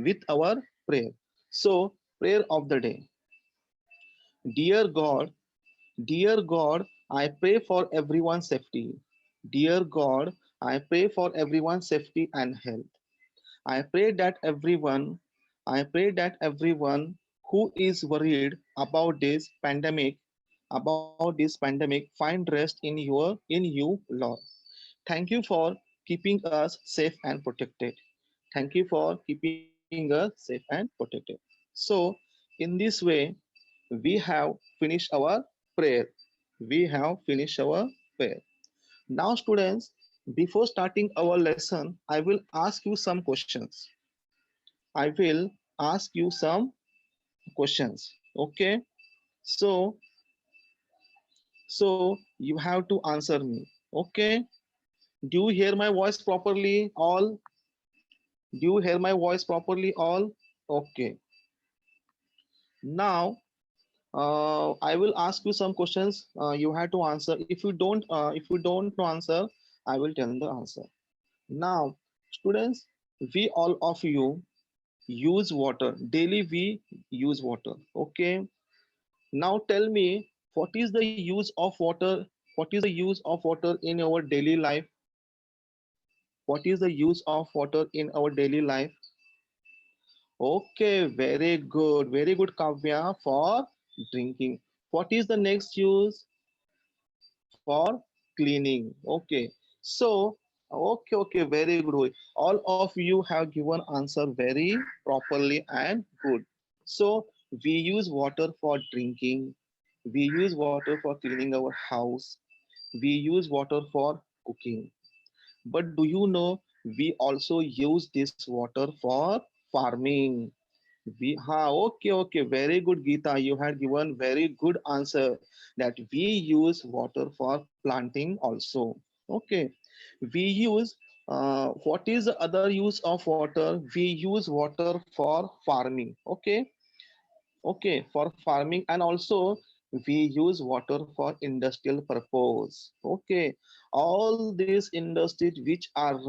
with our prayer. So, prayer of the day. Dear God, dear God, I pray for everyone's safety. Dear God, I pray for everyone's safety and health. I pray that everyone, I pray that everyone who is worried about this pandemic, find rest in you, Lord. Thank you for keeping us safe and protected. Thank you for keeping us safe and protected. So, in this way, we have finished our prayer. We have finished our prayer. Now, students, before starting our lesson, I will ask you some questions. I will ask you some questions. Okay. So, so you have to answer me. Okay. Do you hear my voice properly? All? Do you hear my voice properly? All? Okay. Now, I will ask you some questions. You have to answer. If you don't know answer, I will tell the answer. Now, students, we all of you use water daily. We use water. Okay. Now, tell me what is the use of water? What is the use of water in our daily life? What is the use of water in our daily life? Okay, very good, Kavya, for drinking. What is the next use? For cleaning. Okay, so okay, very good. All of you have given answer very properly and good. So we use water for drinking. We use water for cleaning our house. We use water for cooking. But do you know we also use this water for farming? Okay, very good, Geeta. You had given very good answer that we use water for planting also. Okay, we use what is the other use of water? We use water for farming. Okay, okay, for farming, and also we use water for industrial purpose. Okay, all these industries which are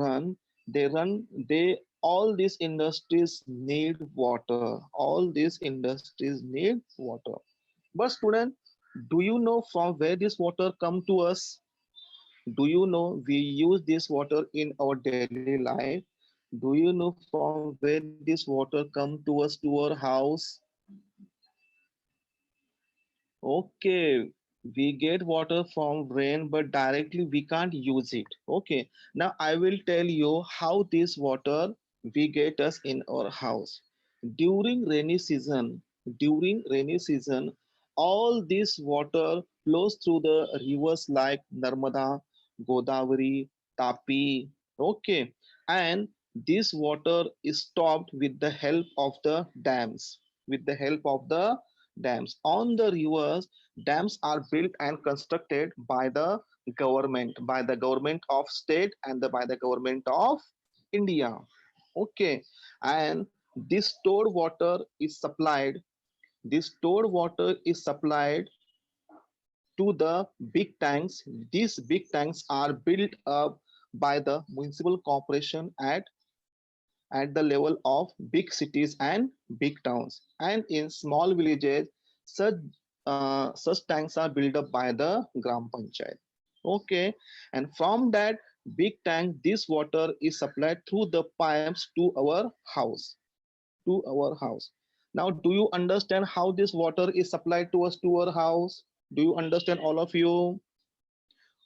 they all these industries need water. All these industries need water. But student, do you know from where this water come to us? Do you know we use this water in our daily life? Do you know from where this water come to us, to our house? Okay, we get water from rain, but directly we can't use it. Okay, now I will tell you how this water we get us in our house. During rainy season, during rainy season, all this water flows through the rivers like Narmada, Godavari, Tapi. Okay, and this water is stopped with the help of the dams. With the help of the dams on the rivers, dams are built and constructed by the government of state and by the government of India. Okay, and this stored water is supplied this stored water is supplied to the big tanks. These big tanks are built up by the municipal corporation at the level of big cities and big towns. And in small villages, such such tanks are built up by the Gram Panchayat. Okay, and from that big tank, this water is supplied through the pipes to our house. To our house. Now, do you understand how this water is supplied to us to our house? Do you understand, all of you?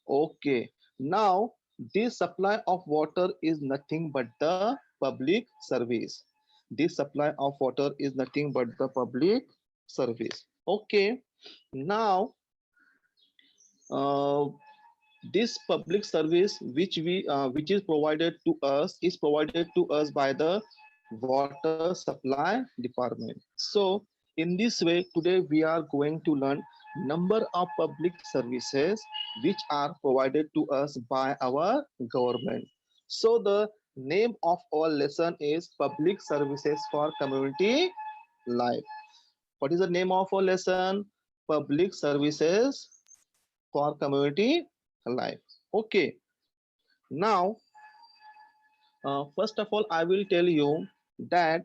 Okay, now this supply of water is nothing but the public service. This supply of water is nothing but the public service. Okay, now uh, this public service which is provided to us is provided to us by the water supply department. So in this way, today we are going to learn number of public services which are provided to us by our government. So the name of our lesson is public services for community life. What is the name of our lesson? Public services for community life. Okay, now first of all I will tell you that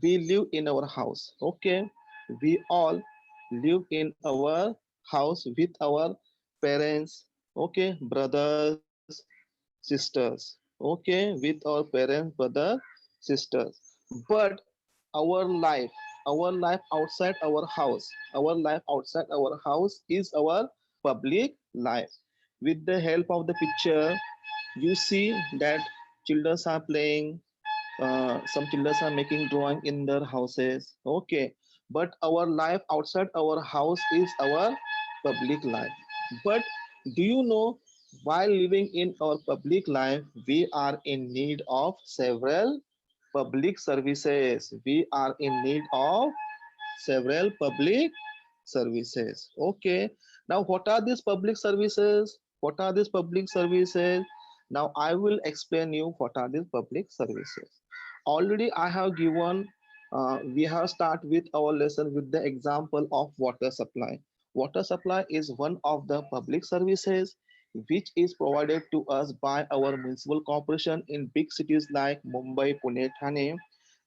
we live in our house. Okay, we all live in our house with our parents. Okay, brothers, sisters. Okay, with our parents, brother, sisters. But our life outside our house, our life outside our house is our public life. With the help of the picture, you see that children are playing, some children are making drawing in their houses. Okay, but our life outside our house is our public life. But do you know, while living in our public life, we are in need of several public services. We are in need of several public services. Okay, now what are these public services? What are these public services? Now I will explain you what are these public services. Already I have given, we have start with our lesson with the example of water supply. Water supply is one of the public services which is provided to us by our municipal corporation in big cities like Mumbai, Pune, Thane,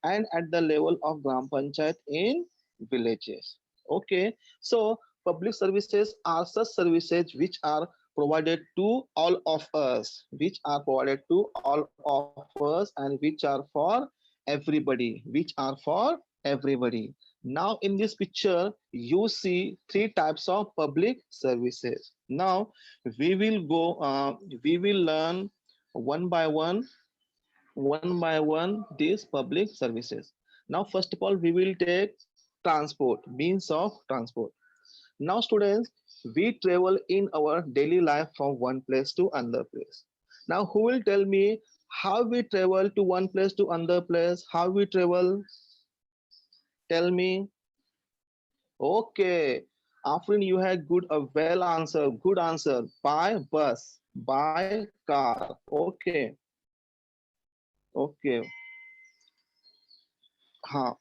and at the level of Gram Panchayat in villages. Okay, so public services are such services which are provided to all of us, which are provided to all of us, and which are for everybody, which are for everybody. Now in this picture you see three types of public services. Now we will learn one by one these public services. Now first of all we will take transport, means of transport. Now students, we travel in our daily life from one place to another place. Now who will tell me how we travel to one place to another place? How we travel? Tell me. Okay, Afrin, you had good a well answer, good answer. By bus, by car. Okay, okay. Huh.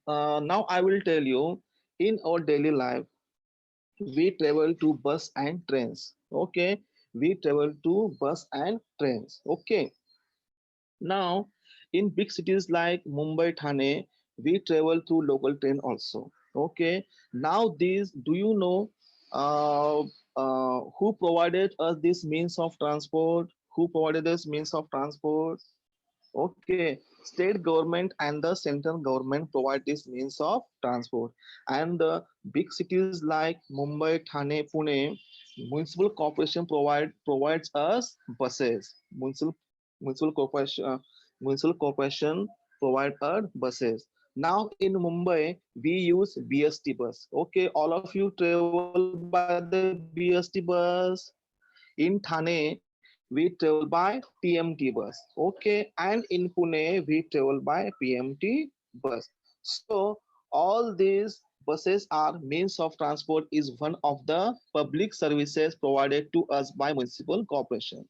Now I will tell you, in our daily life we travel to bus and trains. Okay, we travel to bus and trains. Okay, now in big cities like Mumbai, Thane, we travel through local train also. Okay, now these, do you know, uh, who provided us this means of transport? Who provided us means of transport? Okay, state government and the central government provide this means of transport, and the big cities like Mumbai, Thane, Pune, municipal corporation provides us buses. Municipal corporation municipal corporation provide us buses. Now in Mumbai we use BST bus. Okay, all of you travel by the BST bus. In Thane, we travel by TMT bus. Okay, and in Pune, we travel by PMT bus. So, all these buses are means of transport is one of the public services provided to us by municipal corporation.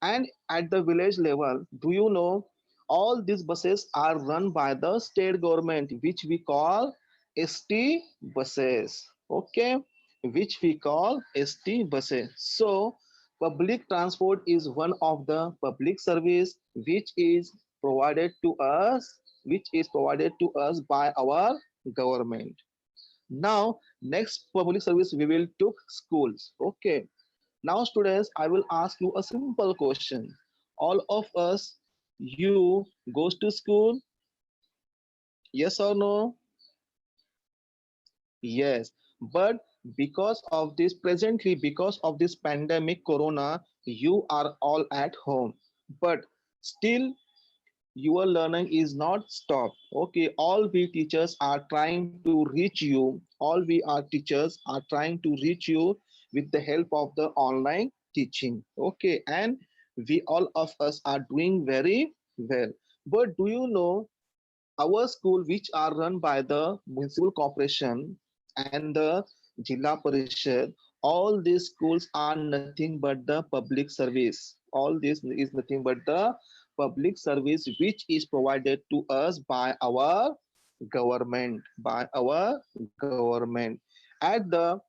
And at the village level, do you know, all these buses are run by the state government, which we call ST buses. Okay, which we call ST buses. So public transport is one of the public service which is provided to us, by our government. Now next public service we will took schools. Okay, now students, I will ask you a simple question. All of us, you goes to school? Yes or no? Yes. But because of this pandemic corona, you are all at home. But still your learning is not stopped. Okay, all we teachers are trying to reach you. All we are teachers are trying to reach you with the help of the online teaching. Okay, and we all of us are doing very well. But do you know, our school which are run by the municipal corporation and the Jilla Parishad, all these schools are nothing but the public service. All this is nothing but the public service which is provided to us by our government. At the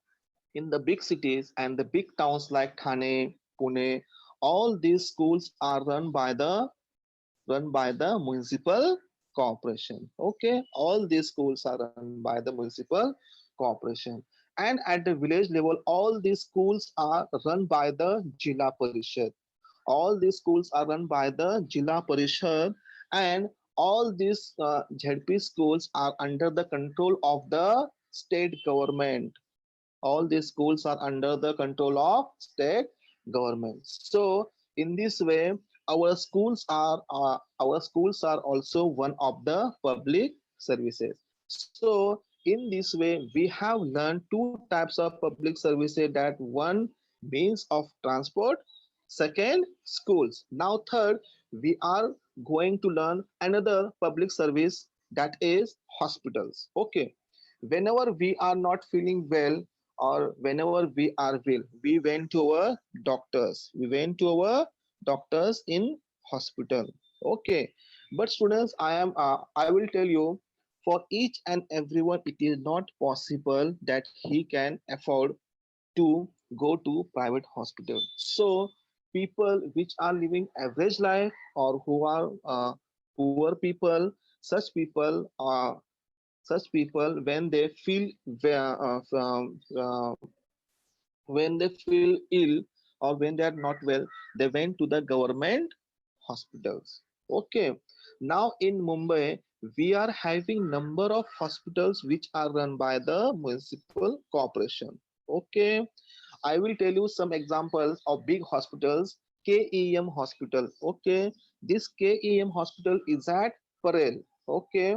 in the big cities and the big towns like Thane, Pune, all these schools are run by the municipal. corporation. Okay, all these schools are run by the municipal corporation. And at the village level, all these schools are run by the Jila Parishad. All these schools are run by the Jila Parishad, and all these ZP schools are under the control of the state government. All these schools are under the control of state government. So in this way, our schools are also one of the public services. So in this way, we have learned two types of public services, that one, means of transport, second, schools. Now third, we are going to learn another public service, that is hospitals. Okay, whenever we are not feeling well, or whenever we are ill, we went to our doctors. We went to our doctors in hospital. Okay, but students, I will tell you, for each and everyone, it is not possible that he can afford to go to private hospital. So people which are living average life, or who are poor people, such people when they feel when they feel ill, or when they are not well, they went to the government hospitals. Okay, now in Mumbai, we are having number of hospitals which are run by the municipal corporation. Okay, I will tell you some examples of big hospitals. KEM Hospital. Okay, this KEM Hospital is at Parel. Okay,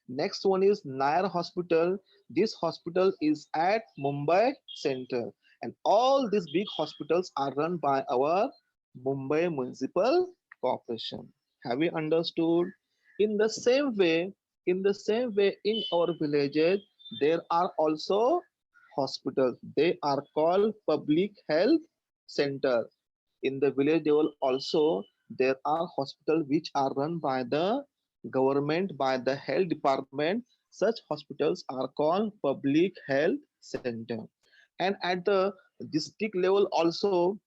next one is Nair Hospital. This hospital is at Mumbai Center, and all these big hospitals are run by our Mumbai Municipal Corporation. Have you understood? In the same way, in our villages, there are also hospitals. They are called public health center. In the village level also, there are hospitals which are run by the government, by the health department. Such hospitals are called public health center. And at the district level also,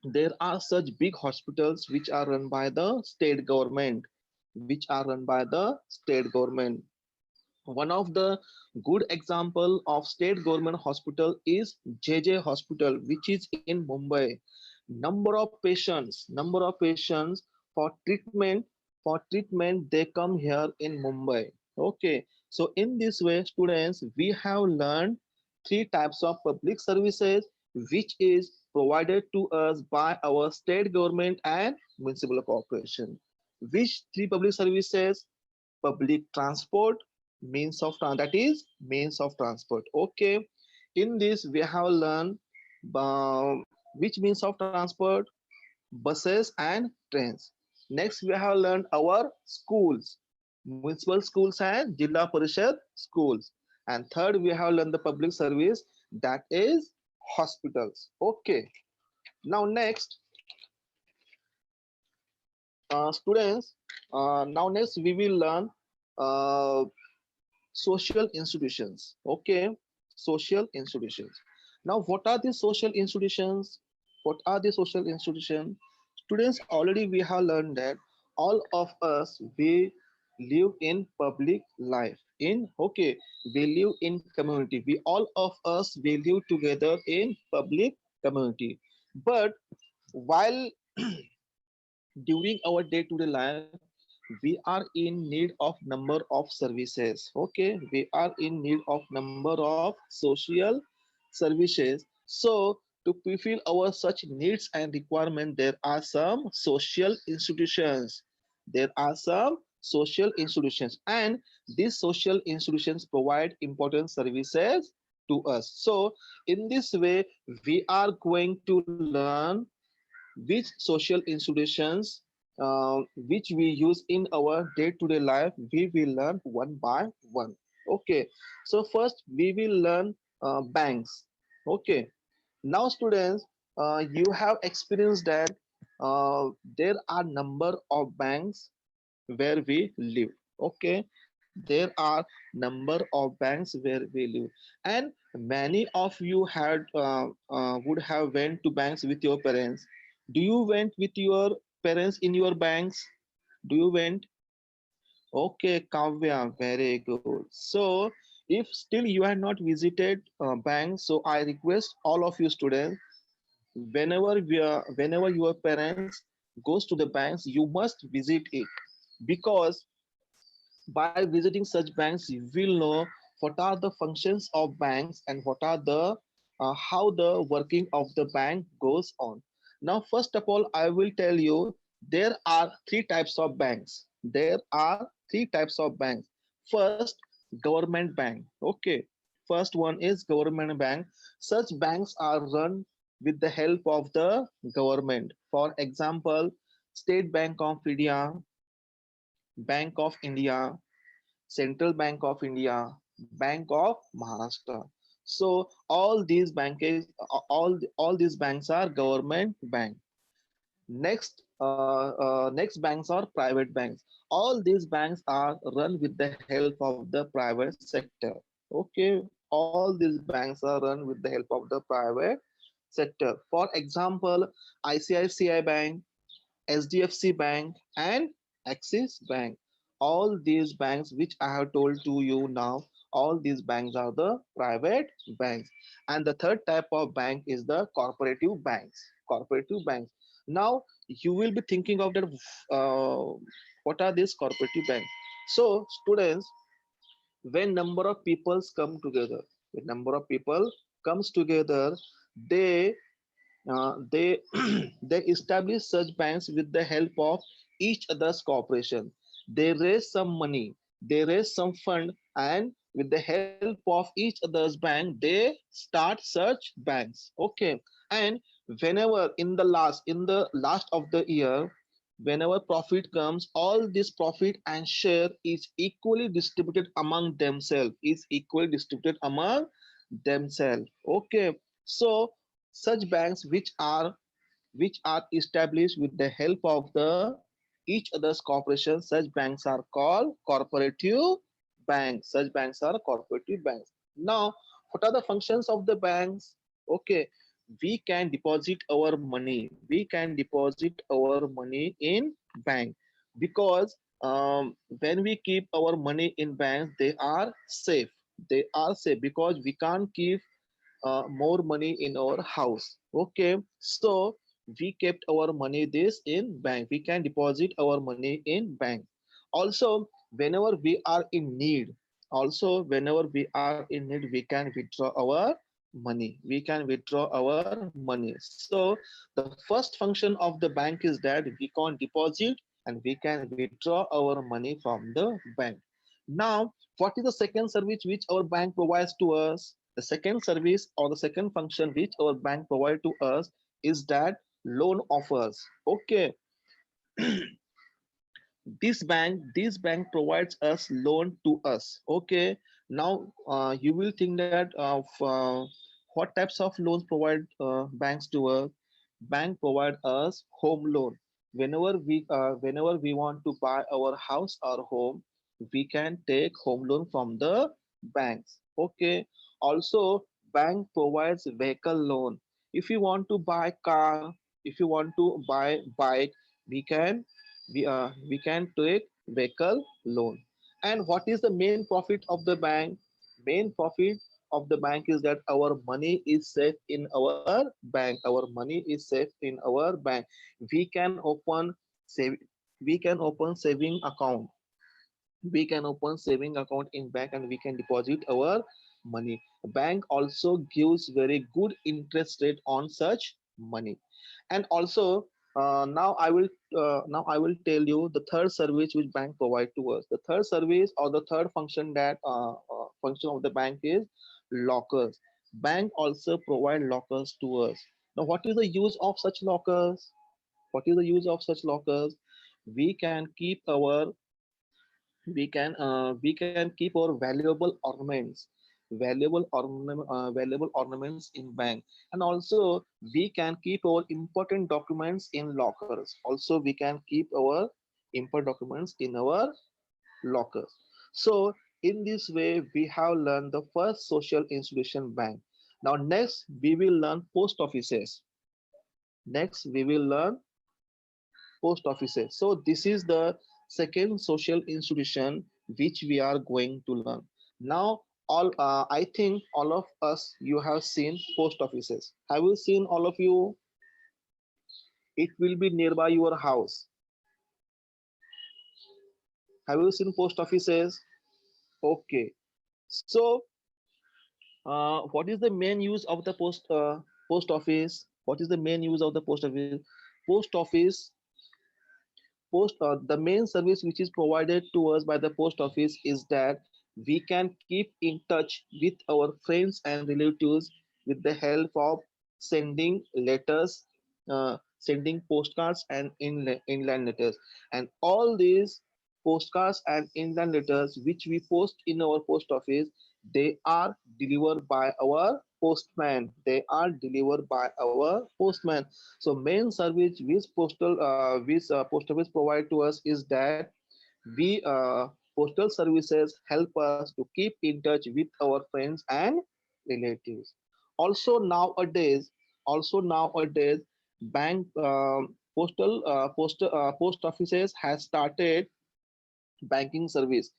there are such big hospitals which are run by the state government, which are run by the state government. One of the good example of state government hospital is JJ Hospital, which is in Mumbai. Number of patients for treatment, they come here in Mumbai. Okay, so in this way, students, we have learned three types of public services which is provided to us by our state government and municipal corporation. Which three public services? Public transport, that is means of transport. Okay, in this we have learned which means of transport: buses and trains. Next we have learned our schools, municipal schools and Jilla Parishad schools. And third, we have learned the public service, that is hospitals. Okay, now next, students, now next we will learn uh, social institutions. Okay, social institutions. Now what are the social institutions? What are the social institutions? Students, already we have learned that all of us, we live in public life. In Okay, we live in community. We all of us, we live together in public community. But while during our day-to-day life, we are in need of number of services. Okay, we are in need of number of social services. So to fulfill our such needs and requirement, there are some social institutions. There are some social institutions, and these social institutions provide important services to us. So in this way, we are going to learn which social institutions which we use in our day-to-day life. We will learn one by one. Okay, so first we will learn banks. Okay, now students, you have experienced that there are number of banks where we live. Okay, there are number of banks where we live, and many of you had would have went to banks with your parents. Do you went with your parents in your banks? Do you went? Okay, Kavya, very good. So, if still you have not visited bank, so I request all of you students, whenever your parents goes to the banks, you must visit it, because by visiting such banks you will know what are the functions of banks and what are the how the working of the bank goes on. Now first of all I will tell you there are three types of banks. There are three types of banks. First, government bank. Okay, first one is government bank. Such banks are run with the help of the government. For example, State Bank of India, Bank of India, Central Bank of India, Bank of Maharashtra. So all these banks are government bank. Next banks are private banks. All these banks are run with the help of the private sector. Okay, all these banks are run with the help of the private sector. For example, ICICI Bank, HDFC Bank, and Axis Bank. All these banks, which I have told to you now, all these banks are the private banks. And the third type of bank is the cooperative banks. Cooperative banks. Now you will be thinking of that. What are these cooperative banks? So students, when number of peoples come together, when number of people comes together, they they they establish such banks with the help of each other's cooperation. They raise some money, they raise some fund, and with the help of each other's bank, they start such banks. Okay, and whenever in the last of the year, whenever profit comes, all this profit and share is equally distributed among themselves. Is equally distributed among themselves. Okay, so such banks which are established with the help of the each other's cooperation, such banks are called cooperative banks. Such banks are cooperative banks. Now what are the functions of the banks? Okay, we can deposit our money, we can deposit our money in bank, because when we keep our money in banks, they are safe. They are safe because we can't keep more money in our house. Okay, so we kept our money this in bank. We can deposit our money in bank. Also, whenever we are in need, also whenever we are in need, we can withdraw our money. We can withdraw our money. So the first function of the bank is that we can deposit and we can withdraw our money from the bank. Now, what is the second service which our bank provides to us? The second service or the second function which our bank provide to us is that loan offers. Okay, this bank provides us loan to us. Okay, now you will think that what types of loans provide banks to us. Bank provide us home loan. Whenever we want to buy our house or home, we can take home loan from the banks. Okay, also bank provides vehicle loan. If you want to buy car, if you want to buy bike, we can we can take vehicle loan. And what is the main profit of the bank? Main profit of the bank is that our money is safe in our bank. Our money is safe in our bank. We can open save we can open saving account. We can open saving account in bank and we can deposit our money. Bank also gives very good interest rate on such money. And also now I will tell you the third service which bank provide to us. The third service or the third function that function of the bank is lockers. Bank also provide lockers to us. Now what is the use of such lockers? What is the use of such lockers? We can keep our we can keep our valuable ornaments in bank. And also we can keep our important documents in lockers. Also we can keep our important documents in our lockers. So in this way we have learned the first social institution, bank. Now next we will learn post offices. Next we will learn post offices. So this is the second social institution which we are going to learn. Now, all I think all of us you have seen post offices. Have you seen all of you? It will be nearby your house. Have you seen post offices? Okay. So, what is the main use of the post office? What is the main use of the post office? Post office the main service which is provided to us by the post office is that we can keep in touch with our friends and relatives with the help of sending letters, sending postcards and inland letters, and all these postcards and inland letters which we post in our post office, they are delivered by our postman. They are delivered by our postman. So main service which post office provide to us is that we postal services help us to keep in touch with our friends and relatives. Also nowadays, bank post offices has started banking service.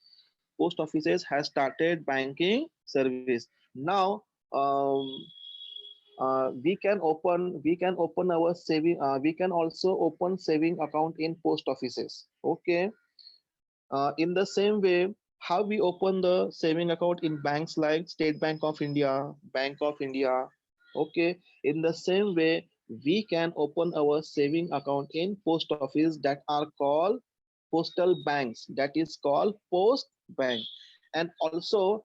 Post offices has started banking service. Now um, we can open our saving we can also open saving account in post offices. Okay. In the same way, how we open the saving account in banks like State Bank of India, Bank of India. Okay. In the same way, we can open our saving account in post office that are called postal banks. That is called post bank. And also,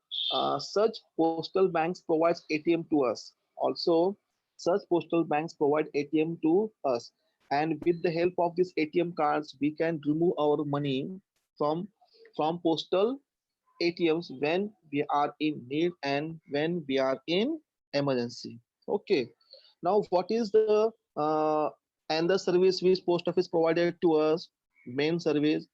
such postal banks provides ATM to us. Also, such postal banks provide ATM to us. And with the help of these ATM cards, we can remove our money from from postal ATMs when we are in need and when we are in emergency. Okay. Now, what is the and the service which post office provided to us? Main service,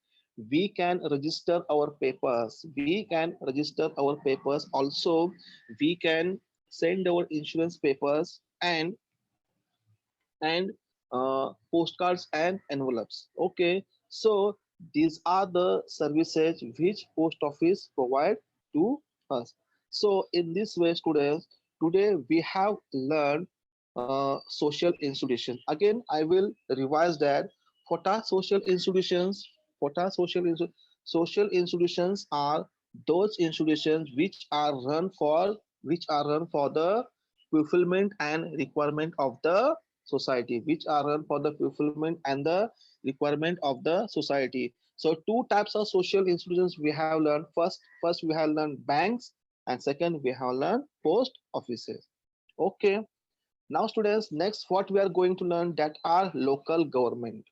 we can register our papers. We can register our papers. Also, we can send our insurance papers and postcards and envelopes. Okay, so these are the services which post office provide to us. So in this way, students, today we have learned social institutions. Again, I will revise that. What are social institutions? What are social institutions are those institutions which are run for the fulfillment and requirement of the society, which are run for the fulfillment and the requirement of the society. So two types of social institutions we have learned. First we have learned banks, and second we have learned post offices. Okay. Now students, next what we are going to learn, that are local government.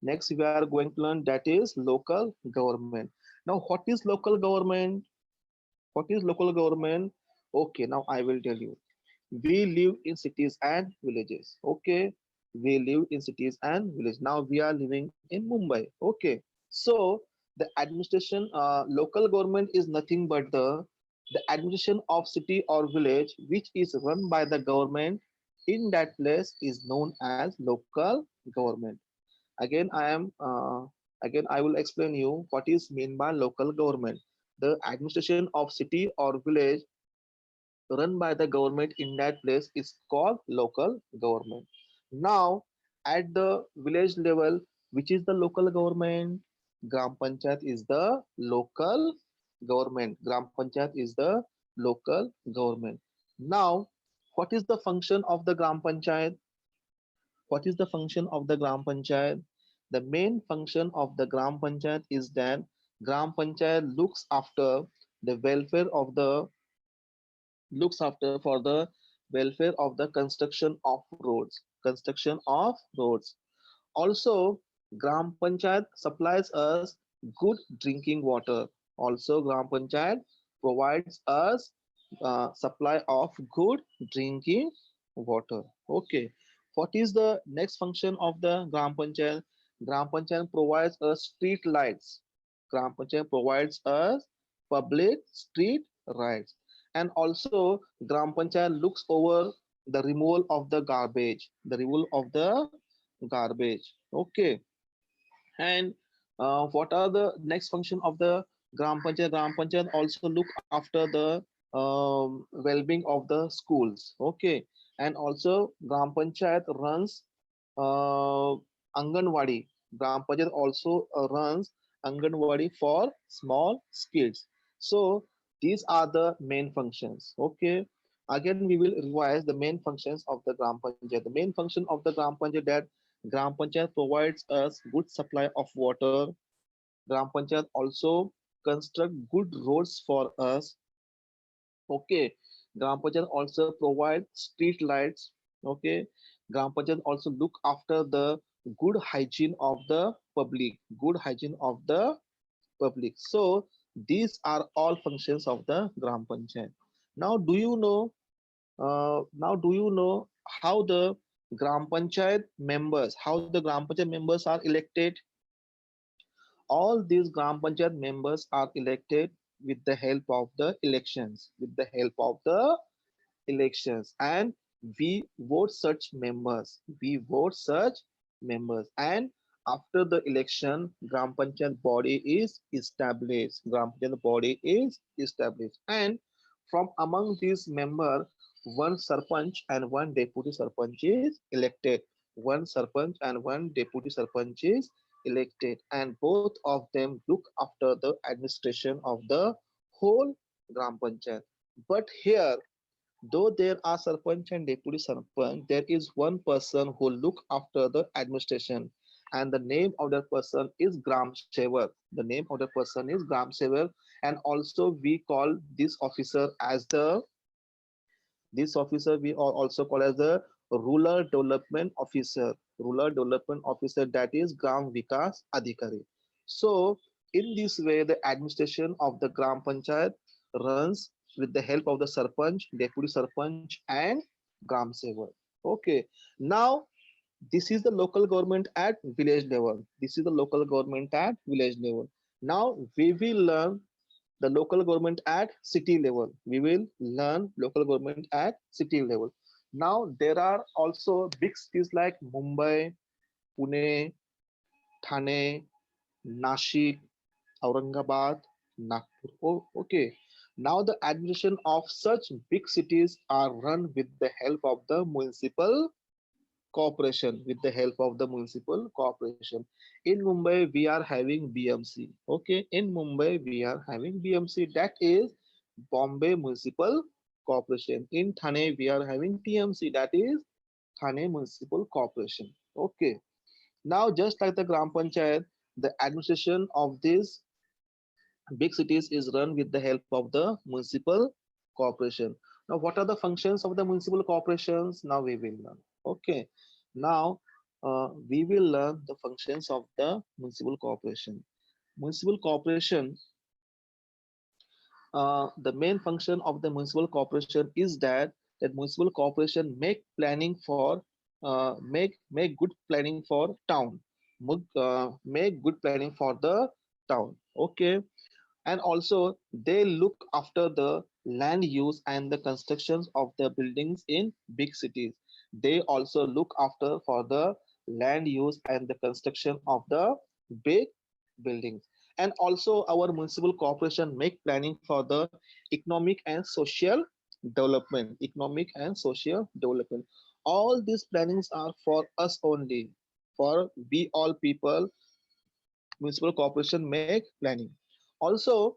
Next we are going to learn that is local government. Now what is local government? What is local government? Okay, now I will tell you. We live in cities and villages. Okay, we live in cities and villages. Now we are living in Mumbai. Okay, so the administration, local government is nothing but the administration of city or village which is run by the government in that place is known as local government. Again, I will explain you what is mean by local government. The administration of city or village run by the government in that place is called local government. Now, at the village level, which is the local government? Gram Panchayat is the local government. Gram Panchayat is the local government. Now, what is the function of the Gram Panchayat? What is the function of the Gram Panchayat? The main function of the Gram Panchayat is that Gram Panchayat looks after for the welfare of the construction of roads. Also, Gram Panchayat supplies us good drinking water. Also, Gram Panchayat provides us supply of good drinking water. Okay. What is the next function of the Gram Panchayat? Gram Panchayat provides us street lights. Gram Panchayat provides us public street lights. And also, Gram Panchayat looks over the removal of the garbage. The removal of the garbage. Okay. And What are the next function of the gram panchayat? Gram panchayat also look after the well-being of the schools. Okay, and also gram panchayat runs uh, anganwadi. Gram panchayat also runs anganwadi for small kids. So these are the main functions. Okay, again we will revise the main functions of the gram panchayat. The main function of the gram panchayat, that gram panchayat provides us good supply of water. Gram Panchayat also construct good roads for us. Okay. Gram Panchayat also provide street lights. Okay. Gram Panchayat also look after the good hygiene of the public. Good hygiene of the public. So these are all functions of the Gram Panchayat. Now, do you know? Now, do you know how the Gram Panchayat members, how the Gram Panchayat members are elected? All these Gram Panchayat members are elected with the help of the elections, with the help of the elections, and we vote such members. We vote such members, and after the election, Gram Panchayat body is established. Gram Panchayat body is established, and from among these members, one sarpanch and one deputy sarpanch is elected. One sarpanch and one deputy sarpanch is elected, and both of them look after the administration of the whole Gram Panchayat. But here, though there are Sarpanch and Deputy Sarpanch, there is one person who look after the administration, and the name of that person is Gram Sevak. The name of the person is Gram Sevak, and also we call this officer as the this officer we also call as the rural development officer. Rural development officer, that is Gram Vikas Adhikari. So in this way, the administration of the Gram Panchayat runs with the help of the Sarpanch, Deputy Sarpanch, and Gram Sevak. Okay. Now this is the local government at village level. This is the local government at village level. Now we will learn the local government at city level. We will learn local government at city level. Now there are also big cities like Mumbai, Pune, Thane, Nashik, Aurangabad, Nagpur. Oh, okay. Now the administration of such big cities are run with the help of the municipal corporation, with the help of the municipal corporation. In Mumbai we are having BMC. Okay, in Mumbai we are having BMC, that is Bombay Municipal Corporation. In Thane we are having TMC, that is Thane Municipal Corporation. Okay, now just like the Gram Panchayat, the administration of these big cities is run with the help of the municipal corporation. Now what are the functions of the municipal corporations? Now we will learn. Okay, now we will learn the functions of the municipal corporation. Municipal corporation, the main function of the municipal corporation is that municipal corporation make planning for make good planning for town, make good planning for the town. Okay, and also they look after the land use and the constructions of the buildings in big cities. They also look after for the land use and the construction of the big buildings. And also our municipal corporation make planning for the economic and social development. Economic and social development, all these plannings are for us only, for we all people. Municipal corporation make planning. Also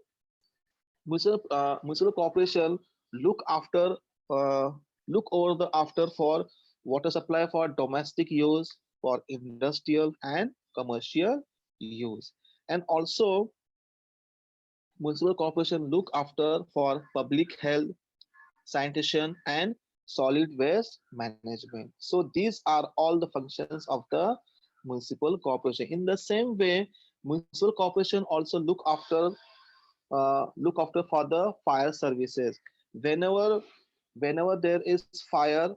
municipal corporation look after uh, look over the after for water supply for domestic use, for industrial and commercial use. And also municipal corporation look after for public health, sanitation, and solid waste management. So these are all the functions of the municipal corporation. In the same way, municipal corporation also look after for the fire services. Whenever there is fire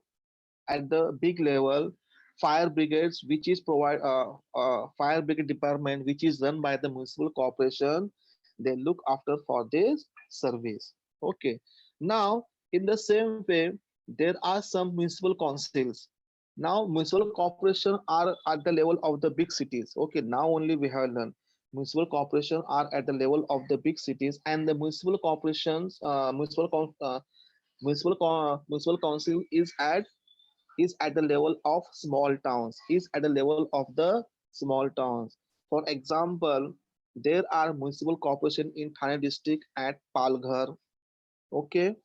at the big level, fire brigades, which is provide fire brigade department, which is run by the municipal corporation, they look after for this service. Okay, now in the same way, there are some municipal councils. Now municipal corporation are at the level of the big cities. Okay, now only we have learned Municipal corporations are at the level of the big cities, and the municipal corporations, municipal council is at the level of small towns, is at the level of the small towns. For example, there are municipal corporation in Thane district at Palghar, okay,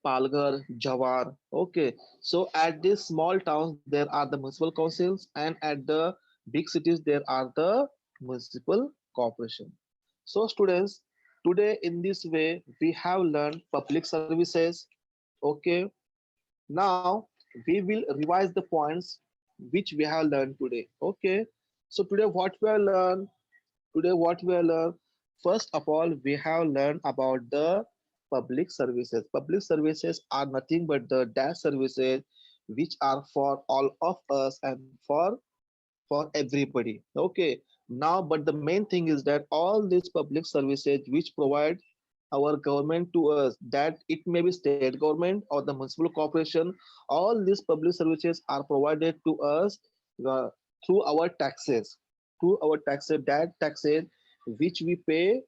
Palghar, Jawar, okay. So at these small towns there are the municipal councils, and at the big cities there are the municipal corporation. So students, today in this way we have learned public services, okay. Now we will revise the points which we have learned today. Okay. So today what we have learned? Today what we have learned? First of all, we have learned about the public services. Public services are nothing but the dash services which are for all of us and for everybody. Okay. Now, but the main thing is that all these public services which provide our government to us, that it may be state government or the municipal corporation, all these public services are provided to us uh, through our taxes, through our taxes, that taxes which we pay,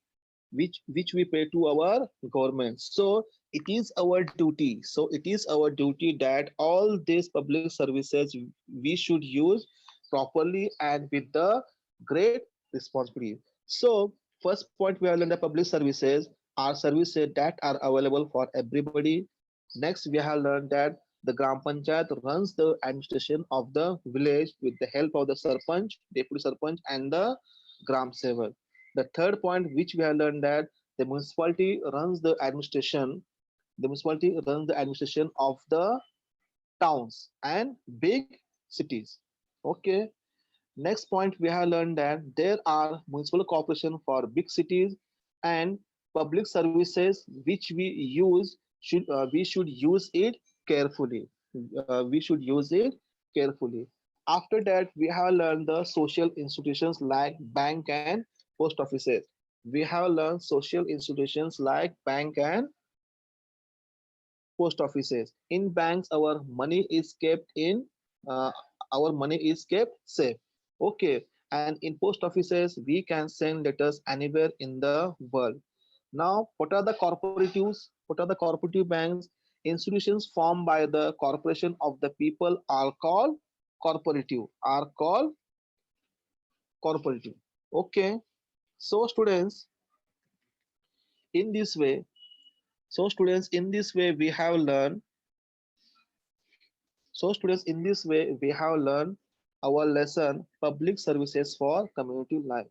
which we pay to our government. So it is our duty, so it is our duty that all these public services we should use properly and with the great responsibility. So first point, we have learned the public services are services that are available for everybody. Next we have learned that the gram panchayat runs the administration of the village with the help of the sarpanch, deputy sarpanch, and the gram sevak. The third point which we have learned that the municipality runs the administration, the municipality runs the administration of the towns and big cities. Okay. Next point, we have learned that there are municipal corporation for big cities and public services which we should use it carefully. We should use it carefully. After that, we have learned the social institutions like bank and post offices. We have learned social institutions like bank and post offices. In banks, uh, our money is kept safe. Okay, and in post offices, we can send letters anywhere in the world. Now, what are the cooperatives? What are the cooperative banks? Institutions formed by the corporation of the people are called cooperative. Are called cooperative. Okay, so students, in this way, in this way, we have learned So students, in this way, we have learned our lesson public services for community life.